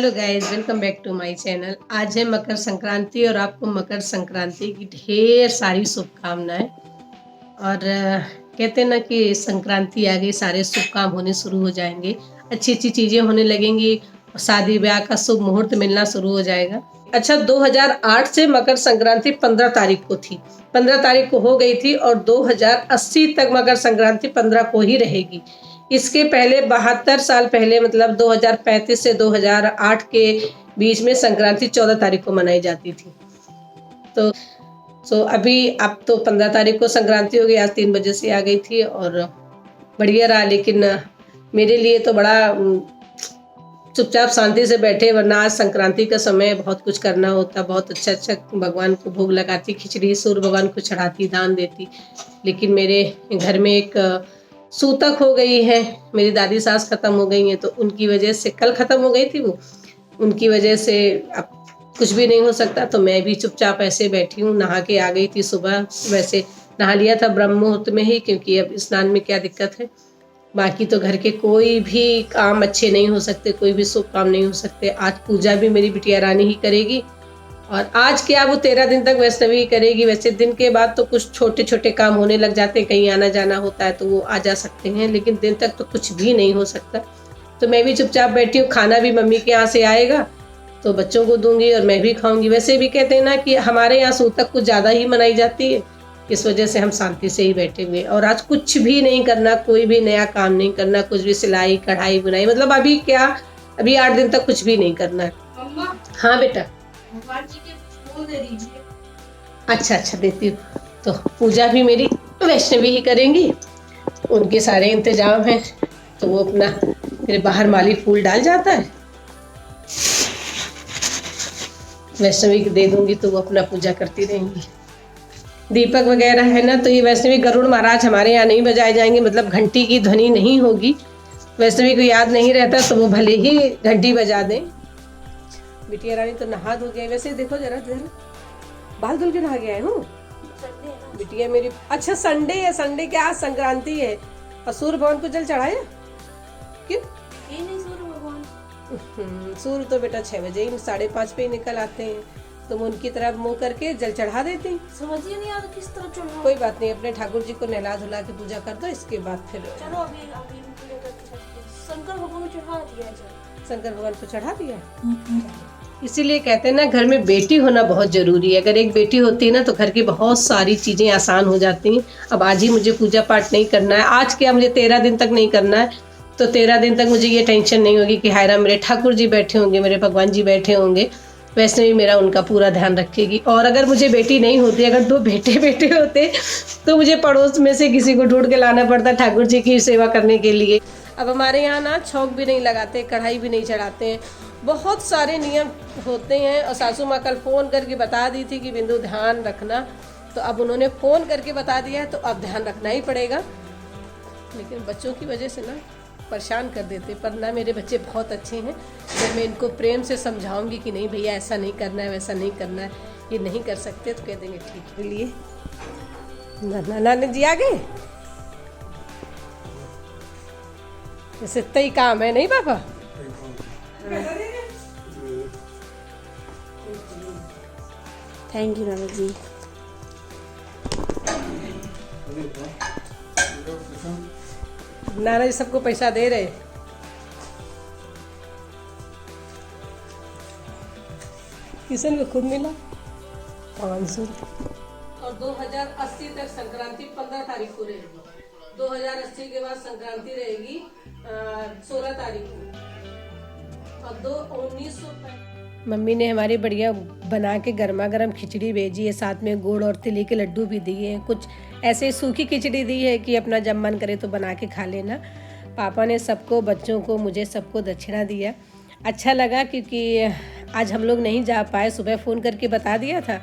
Hello guys, welcome back to my channel. आज है मकर संक्रांति और आपको मकर संक्रांति की ढेर सारी शुभकामनाएं। और कहते हैं ना कि संक्रांति आ गई, सारे शुभ काम होने शुरू हो जाएंगे, अच्छी अच्छी चीज़ें होने लगेंगी, शादी ब्याह का शुभ मुहूर्त मिलना शुरू हो जाएगा। अच्छा, 2008 से मकर संक्रांति 15 तारीख को थी, 15 तारीख को हो गई थी और 2080 तक मकर संक्रांति 15 को ही रहेगी। इसके पहले 72 साल पहले मतलब 2035 से 2008 के बीच में संक्रांति 14 तारीख को मनाई जाती थी। तो अभी अब तो 15 तारीख को संक्रांति हो गई, आज 3 बजे से आ गई थी और बढ़िया रहा। लेकिन मेरे लिए तो बड़ा चुपचाप शांति से बैठे, वरना आज संक्रांति का समय बहुत कुछ करना होता, बहुत अच्छा अच्छा भगवान को भोग लगाती, खिचड़ी सूर्य भगवान को चढ़ाती, दान देती। लेकिन मेरे घर में एक सूतक हो गई है, मेरी दादी सास खत्म हो गई हैं, तो उनकी वजह से कल खत्म हो गई थी वो, उनकी वजह से अब कुछ भी नहीं हो सकता। तो मैं भी चुपचाप ऐसे बैठी हूँ। नहा के आ गई थी सुबह, वैसे नहा लिया था ब्रह्म मुहूर्त में ही, क्योंकि अब स्नान में क्या दिक्कत है। बाकी तो घर के कोई भी काम अच्छे नहीं हो सकते, कोई भी शुभ काम नहीं हो सकते। आज पूजा भी मेरी बिटिया रानी ही करेगी और आज क्या वो 13 दिन तक वैष्णवी करेगी। वैसे दिन के बाद तो कुछ छोटे छोटे काम होने लग जाते हैं, कहीं आना जाना होता है तो वो आ जा सकते हैं, लेकिन दिन तक तो कुछ भी नहीं हो सकता। तो मैं भी चुपचाप बैठी हूँ। खाना भी मम्मी के यहाँ से आएगा तो बच्चों को दूंगी और मैं भी खाऊंगी। वैसे भी कहते हैं ना कि हमारे यहाँ सूतक कुछ ज़्यादा ही मनाई जाती है, इस वजह से हम शांति से ही बैठे हुए। और आज कुछ भी नहीं करना, कोई भी नया काम नहीं करना, कुछ भी सिलाई कढ़ाई बुनाई, मतलब अभी क्या, अभी 8 दिन तक कुछ भी नहीं करना है। हाँ बेटा, अच्छा देती हूँ। तो पूजा भी मेरी वैष्णवी ही करेंगी, उनके सारे इंतजाम हैं। तो वो अपना मेरे बाहर माली फूल डाल जाता है, वैष्णवी को दे दूंगी तो वो अपना पूजा करती रहेंगी। दीपक वगैरह है ना, तो ये वैष्णवी गरुड़ महाराज हमारे यहाँ नहीं बजाए जाएंगे, मतलब घंटी की ध्वनि नहीं होगी। वैष्णवी को याद नहीं रहता तो वो भले ही घंटी बजा दें। बिटिया रानी तो नहा धो गई। वैसे देखो जरा बाल धुल के नहा गया है हूँ बिटिया मेरी। अच्छा संडे है, संडे क्या आज संक्रांति है। और सूर्य भगवान को जल चढ़ाया क्यों? सूर्य तो बेटा 6 बजे ही 5:30 पे ही निकल आते हैं, तो मैं उनकी तरफ मुंह करके जल चढ़ा देती। समझ ही नहीं आता किस तरह चढ़ाऊं। कोई बात नहीं, अपने ठाकुर जी को नहला धुला के पूजा कर दो, इसके बाद फिर चलो अभी शंकर भगवान को चढ़ा दिया जाए। शंकर भगवान को चढ़ा दिया। इसीलिए कहते हैं ना, घर में बेटी होना बहुत जरूरी है। अगर एक बेटी होती है ना तो घर की बहुत सारी चीजें आसान हो जाती हैं। अब आज ही मुझे पूजा पाठ नहीं करना है, आज क्या मुझे 13 दिन तक नहीं करना है, तो 13 दिन तक मुझे ये टेंशन नहीं होगी कि हायरा मेरे ठाकुर जी बैठे होंगे, मेरे भगवान जी बैठे होंगे, वैष्णवी मेरा उनका पूरा ध्यान रखेगी। और अगर मुझे बेटी नहीं होती, अगर 2 बेटे होते तो मुझे पड़ोस में से किसी को ढूंढ के लाना पड़ता ठाकुर जी की सेवा करने के लिए। अब हमारे यहाँ ना छौंक भी नहीं लगाते, कढ़ाई भी नहीं चढ़ाते हैं, बहुत सारे नियम होते हैं। और सासू माँ कल फ़ोन करके बता दी थी कि बिंदु ध्यान रखना, तो अब उन्होंने फ़ोन करके बता दिया है तो अब ध्यान रखना ही पड़ेगा। लेकिन बच्चों की वजह से ना परेशान कर देते, पर ना मेरे बच्चे बहुत अच्छे हैं। जब मैं इनको प्रेम से समझाऊंगी कि नहीं भैया ऐसा नहीं करना है, वैसा नहीं करना है, ये नहीं कर सकते, तो कह देंगे ठीक है। लिए नाना जी आ गए, जैसे तय काम है नहीं पापा। थैंक यू नाना जी। नाना जी सबको पैसा दे रहे। किशन को खुद मिला 500। और 2080 तक संक्रांति 15 तारीख को रहेगी। 2080 के बाद संक्रांति रहेगी 16 तारीख को। और 1900 मम्मी ने हमारी बढ़िया बना के गर्मा गर्म खिचड़ी भेजी है, साथ में गुड़ और तिली के लड्डू भी दिए हैं। कुछ ऐसे सूखी खिचड़ी दी है कि अपना जब मन करे तो बना के खा लेना। पापा ने सबको, बच्चों को, मुझे सबको दक्षिणा दिया। अच्छा लगा क्योंकि आज हम लोग नहीं जा पाए, सुबह फ़ोन करके बता दिया था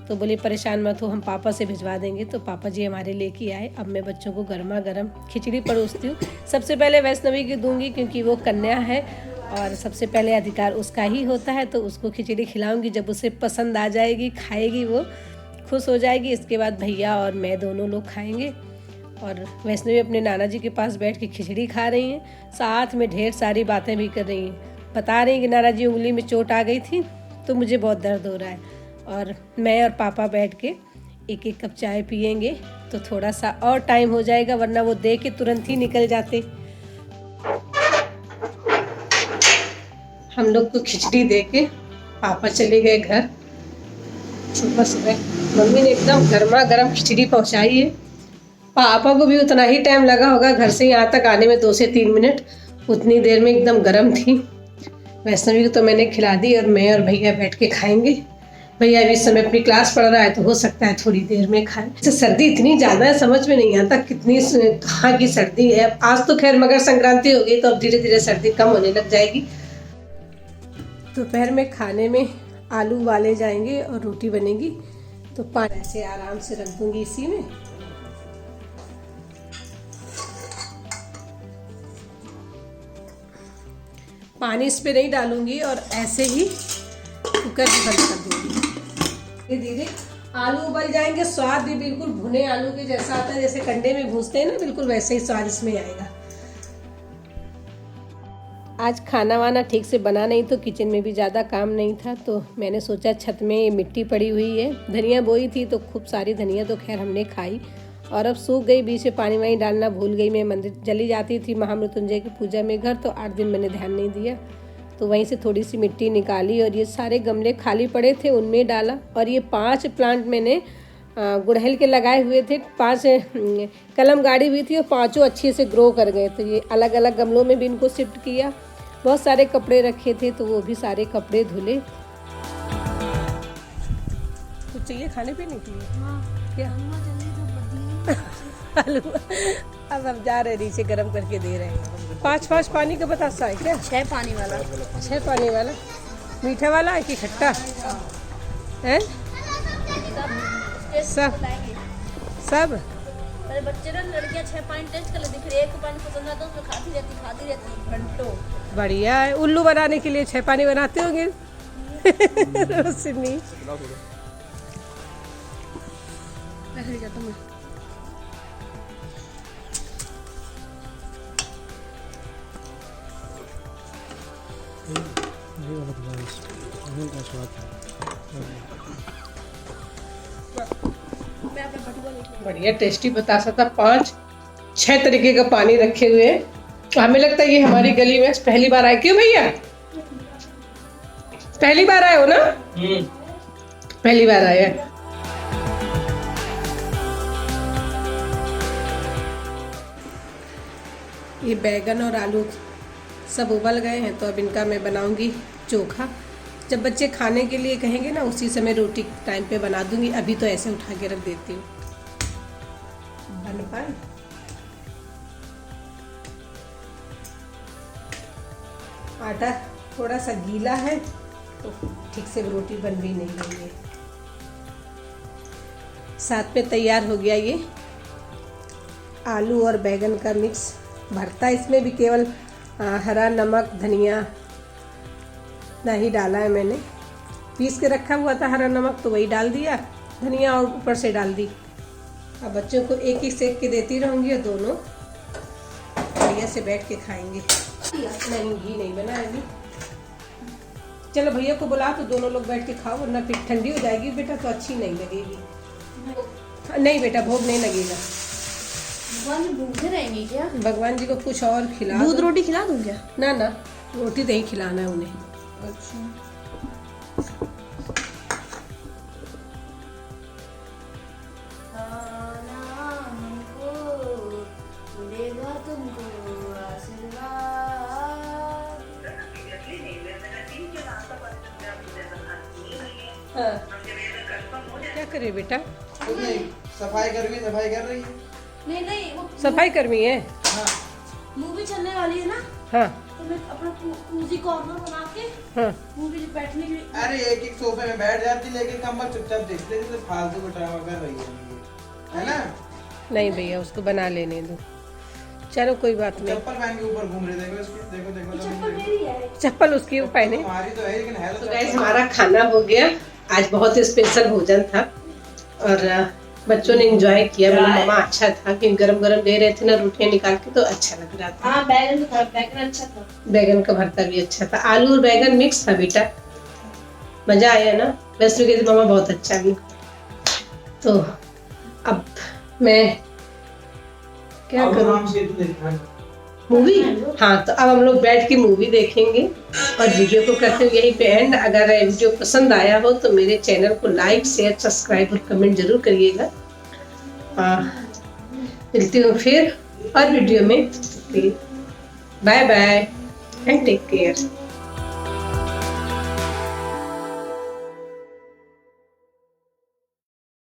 तो बोले परेशान मत हो, हम पापा से भिजवा देंगे। तो पापा जी हमारे लेके आए। अब मैं बच्चों को गर्मा गर्म खिचड़ी परोसती हूँ। सबसे पहले वैष्णवी की दूंगी क्योंकि वो कन्या है और सबसे पहले अधिकार उसका ही होता है, तो उसको खिचड़ी खिलाऊंगी। जब उसे पसंद आ जाएगी, खाएगी, वो खुश हो जाएगी, इसके बाद भैया और मैं दोनों लोग खाएंगे। और वैष्णवी अपने नाना जी के पास बैठ के खिचड़ी खा रही हैं, साथ में ढेर सारी बातें भी कर रही हैं। बता रही कि नारा जी उंगली में चोट आ गई थी तो मुझे बहुत दर्द हो रहा है, और मैं और पापा बैठ के एक एक कप चाय पियेंगे तो थोड़ा सा और टाइम हो जाएगा, वरना वो दे के तुरंत ही निकल जाते। हम लोग को खिचड़ी दे के पापा चले गए घर। सुबह सुबह मम्मी ने एकदम गर्मा गर्म खिचड़ी पहुंचाई है। पापा को भी उतना ही टाइम लगा होगा घर से यहाँ तक आने में, 2 से 3 मिनट, उतनी देर में एकदम गर्म थी। वैष्णवी को तो मैंने खिला दी और मैं और भैया बैठ के खाएंगे। भैया अभी इस समय अपनी क्लास पढ़ रहा है तो हो सकता है थोड़ी देर में खाए। तो सर्दी इतनी ज़्यादा है, समझ में नहीं आता कितनी कहाँ की सर्दी है। आज तो खैर मकर संक्रांति हो गई तो अब धीरे धीरे सर्दी कम होने लग जाएगी। दोपहर में खाने में आलू उबाले जाएंगे और रोटी बनेगी, तो पानी ऐसे आराम से रख दूंगी इसी में। पानी इस पे नहीं डालूंगी और ऐसे ही कुकर बंद कर दूंगी। धीरे धीरे आलू उबल जाएंगे, स्वाद भी बिल्कुल भुने आलू के जैसा आता है, जैसे कंडे में भूनते हैं ना, बिल्कुल वैसे ही स्वाद इसमें आएगा। आज खाना वाना ठीक से बना नहीं तो किचन में भी ज़्यादा काम नहीं था, तो मैंने सोचा छत में मिट्टी पड़ी हुई है, धनिया बोई थी तो खूब सारी धनिया तो खैर हमने खाई और अब सूख गई। बीच में पानी वानी डालना भूल गई। मैं मंदिर चली जाती थी महामृत्युंजय की पूजा में घर, तो 8 दिन मैंने ध्यान नहीं दिया, तो वहीं से थोड़ी सी मिट्टी निकाली और ये सारे गमले खाली पड़े थे उनमें डाला। और ये 5 प्लांट मैंने गुड़हल के लगाए हुए थे, 5 कलम गाड़ी हुई थी और 5 अच्छे से ग्रो कर गए, तो ये अलग अलग गमलों में भी इनको शिफ्ट किया। बहुत सारे कपड़े रखे थे तो वो भी सारे कपड़े धुले। कुछ चाहिए खाने पीने के लिए? क्या हलवा? अब हम जा रहे हैं नीचे, गरम करके दे रहे हैं। 5 पानी का बतासा है क्या? 6 पानी वाला। 6 पानी वाला। मीठा वाला है कि खट्टा है? सब अरे बच्चे ना, लड़कियां 6 पानी टेस्ट कर लेती, फिर एक पानी पसंद आता है उसमें खाती रहती घंटों। बढ़िया है। उल्लू बनाने के लिए 6 पानी बनाते होंगे। रोशनी बढ़िया टेस्टी बतासा था। 5-6 तरीके का पानी रखे हुए हैं। हमें लगता है ये हमारी गली में पहली बार आए। क्यों भैया? पहली बार आए हो ना? पहली बार आए हैं। ये बैगन और आलू सब उबल गए हैं, तो अब इनका मैं बनाऊंगी चोखा। जब बच्चे खाने के लिए कहेंगे ना, उसी समय रोटी टाइम पे बना दूंगी। अभी तो ऐसे उठा के रख देती हूँ। बन पाए आटा थोड़ा सा गीला है तो ठीक से रोटी बन भी नहीं रही है। साथ में तैयार हो गया ये आलू और बैगन का मिक्स भरता। इसमें भी केवल हरा नमक धनिया ना ही डाला है मैंने, पीस के रखा हुआ था हरा नमक तो वही डाल दिया, धनिया और ऊपर से डाल दी। अब बच्चों को एक ही सेक के देती रहूँगी और दोनों बढ़िया से बैठ के खाएंगे। नहीं घी नहीं बना अभी। चलो भैया को बुला तो दोनों लोग बैठ के खाओ, वरना फिर ठंडी हो जाएगी बेटा तो अच्छी नहीं लगेगी। नहीं बेटा भोग नहीं लगेगा। भगवान भूखे रहेंगे क्या? भगवान जी को कुछ और खिला दूध रोटी खिला दूं क्या? ना ना, रोटी नहीं खिलाना है उन्हें। अच्छा। हाँ। क्या करे बेटा? सफाई कर रही है। नहीं वो सफाई कर्मी है। हाँ। मूवी चलने वाली है ना, हाँ तो मैं अपना कूजी कॉर्नर बना के हाँ। मूवी बैठने के लिए। अरे एक सोफे में बैठ जाती, लेकिन कमर चुपचाप देखते थे, तो फालतू का ड्रामा कर रही है ना? नहीं भैया उसको बना लेने दो। चलो कोई बात नहीं। चप्पल पहन के ऊपर घूम रहे, देखो इसकी, देखो चप्पल मेरी है। चप्पल उसकी पहने। हमारी तो है, लेकिन है तो गाइस हमारा खाना हो गया। आज बहुत स्पेशल भोजन था और बच्चों ने एंजॉय किया, बोले मामा अच्छा था कि गरम गरम दे रहे थे ना रोटियां निकाल के, तो अच्छा लग रहा था। हाँ बैगन अच्छा था। बैगन का भरता भी अच्छा था, आलू और बैगन मिक्स था बेटा, मजा आया ना। वैसे भी कहते मामा बहुत अच्छा भी। तो अब मैं क्या करूँ, मूवी, हाँ तो अब हम लोग बैठ के मूवी देखेंगे और वीडियो को करते हैं यहीं पे एंड। अगर वीडियो पसंद आया हो तो मेरे चैनल को लाइक शेयर सब्सक्राइब और कमेंट जरूर करिएगा। मिलती हूँ फिर और वीडियो में। Bye bye and take care.